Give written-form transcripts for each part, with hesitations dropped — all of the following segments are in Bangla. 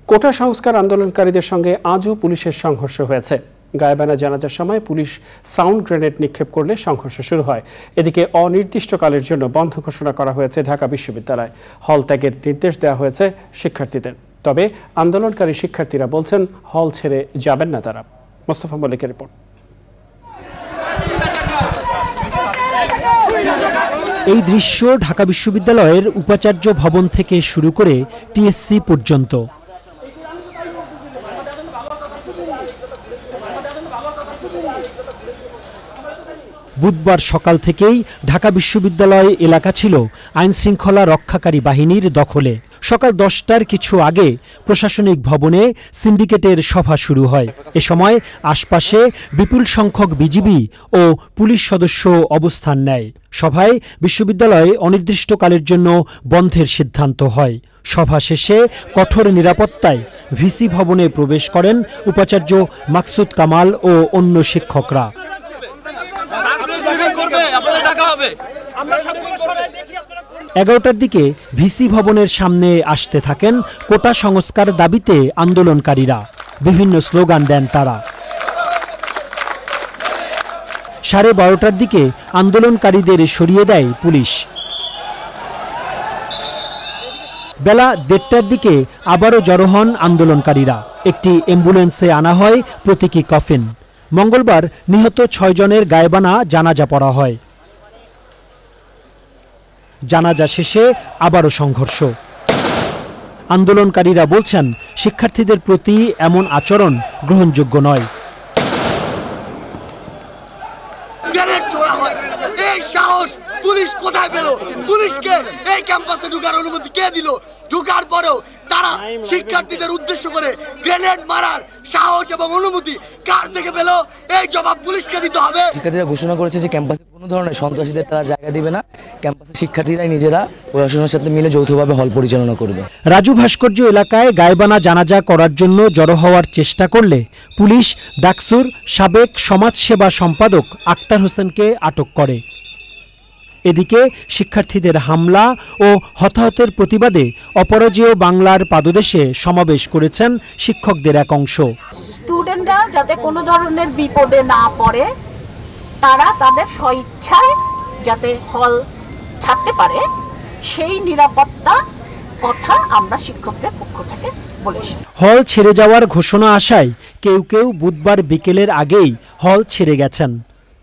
কোটা সংস্কার আন্দোলনকারীদের সঙ্গে আজও পুলিশের সংঘর্ষ হয়েছে। গায়েবানা জানাজার সময় পুলিশ সাউন্ড গ্রেনেড নিক্ষেপ করলে সংঘর্ষ শুরু হয়। এদিকে অনির্দিষ্টকালের জন্য বন্ধ ঘোষণা করা হয়েছে ঢাকা বিশ্ববিদ্যালয়। হল ত্যাগের নির্দেশ দেওয়া হয়েছে শিক্ষার্থীদের। তবে আন্দোলনকারী শিক্ষার্থীরা বলছেন হল ছেড়ে যাবেন না তারা। মোস্তফা মল্লিকের রিপোর্ট। এই দৃশ্য ঢাকা বিশ্ববিদ্যালয়ের উপাচার্য ভবন থেকে শুরু করে টিএসসি পর্যন্ত। বুধবার সকাল থেকেই ঢাকা বিশ্ববিদ্যালয় এলাকা ছিল আইনশৃঙ্খলা রক্ষাকারী বাহিনীর দখলে। সকাল 10টার কিছু আগে প্রশাসনিক ভবনে সিন্ডিকেটের সভা শুরু হয়। এ সময় আশপাশে বিপুল সংখ্যক বিজিবি ও পুলিশ সদস্য অবস্থান নেয়। সভায় বিশ্ববিদ্যালয়ে অনির্দিষ্টকালের জন্য বন্ধের সিদ্ধান্ত হয়। সভা শেষে কঠোর নিরাপত্তায় ভিসি ভবনে প্রবেশ করেন উপাচার্য মাকসুদ কামাল ও অন্য শিক্ষকরা। 11টার দিকে ভিসি ভবনের সামনে আসতে থাকেন কোটা সংস্কার দাবিতে আন্দোলনকারীরা। বিভিন্ন স্লোগান দেন তারা। 12:30টার দিকে আন্দোলনকারীদের সরিয়ে দেয় পুলিশ। বেলা 1:30টার দিকে আবারও জড়ো হন আন্দোলনকারীরা। একটি অ্যাম্বুলেন্সে আনা হয় প্রতীকী কফিন। মঙ্গলবার নিহত 6 জনের গায়েবানা জানাজা পড়া হয়। জানাজা শেষে আবারও সংঘর্ষ। আন্দোলনকারীরা বলছেন শিক্ষার্থীদের প্রতি এমন আচরণ গ্রহণযোগ্য নয়। পুলিশ কোথায় পেল? পুলিশকে এই ক্যাম্পাসে ঢোকার অনুমতি কে দিল? ঢোকার পরেও তারা শিক্ষার্থীদের উদ্দেশ্য করে গ্রেনেড মারার সাহস এবং অনুমতি কার থেকে পেল? এই জবাব পুলিশকে দিতে হবে। শিক্ষার্থীরা ঘোষণা করেছে যে ক্যাম্পাসে কোনো ধরনের সন্ত্রাসীদের তারা জায়গা দিবে না। ক্যাম্পাসে শিক্ষার্থীরাই নিজেরা প্রশাসনের সাথে মিলে যৌথভাবে হল পরিচালনা করবে। রাজু ভাস্কর্য এলাকায় গায়েবানা জানাজা করার জন্য জড়ো হওয়ার চেষ্টা করলে পুলিশ ডাকসুর সাবেক সমাজসেবা সম্পাদক আক্তার হোসেনকে আটক করে। এদিকে শিক্ষার্থীদের হামলা ও হতাহতের প্রতিবাদে অপরাজেয় বাংলার পাদদেশে সমাবেশ করেছেন শিক্ষকদের এক অংশ। স্টুডেন্টরা যাতে কোনো ধরনের বিপদে না পড়ে, তারা তাদের স্বইচ্ছায় যাতে হল ছাড়তে পারে, সেই নিরাপত্তা কথা আমরা শিক্ষকদের পক্ষ থেকে বলেছি। হল ছেড়ে যাওয়ার ঘোষণা আসায় কেউ কেউ বুধবার বিকেলের আগেই হল ছেড়ে গেছেন।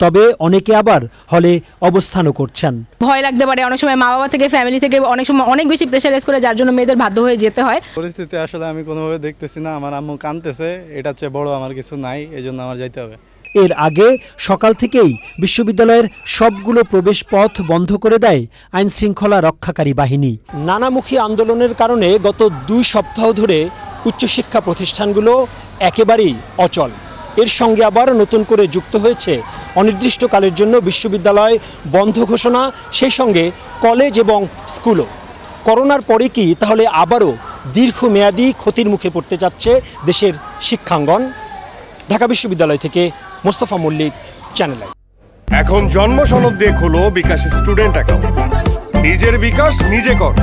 তবে অনেকে আবার হলে অবস্থানও করছেন। ভয় লাগতে পারে, অনেক সময় মা বাবা থেকে ফ্যামিলি থেকে অনেক সময় অনেক বেশি প্রেশারাইজ করে, যার জন্য মেয়েদের বাধ্য হয়ে যেতে হয়। পরিস্থিতি আসলে আমি কোনোভাবে দেখতেছি না। আমার আম্মু কাঁদতেছে, এটা চেয়ে বড় আমার কিছু নাই, এজন্য আমার যাইতে হবে। এর আগে সকাল থেকেই বিশ্ববিদ্যালয়ের সবগুলো প্রবেশ পথ বন্ধ করে দেয় আইনশৃঙ্খলা রক্ষাকারী বাহিনী। নানামুখী আন্দোলনের কারণে গত 2 সপ্তাহ ধরে উচ্চশিক্ষা প্রতিষ্ঠানগুলো একেবারেই অচল। এর সঙ্গে আবার নতুন করে যুক্ত হয়েছে অনির্দিষ্টকালের জন্য বিশ্ববিদ্যালয় বন্ধ ঘোষণা, সেই সঙ্গে কলেজ এবং স্কুলও। করোনার পরে কি তাহলে আবারও দীর্ঘমেয়াদী ক্ষতির মুখে পড়তে যাচ্ছে দেশের শিক্ষাঙ্গন? ঢাকা বিশ্ববিদ্যালয় থেকে মোস্তফা মল্লিক, চ্যানেল আই। এখন জন্ম সনদ দিয়ে খোলো বিকাশ স্টুডেন্ট অ্যাকাউন্ট। নিজের বিকাশ নিজে কর।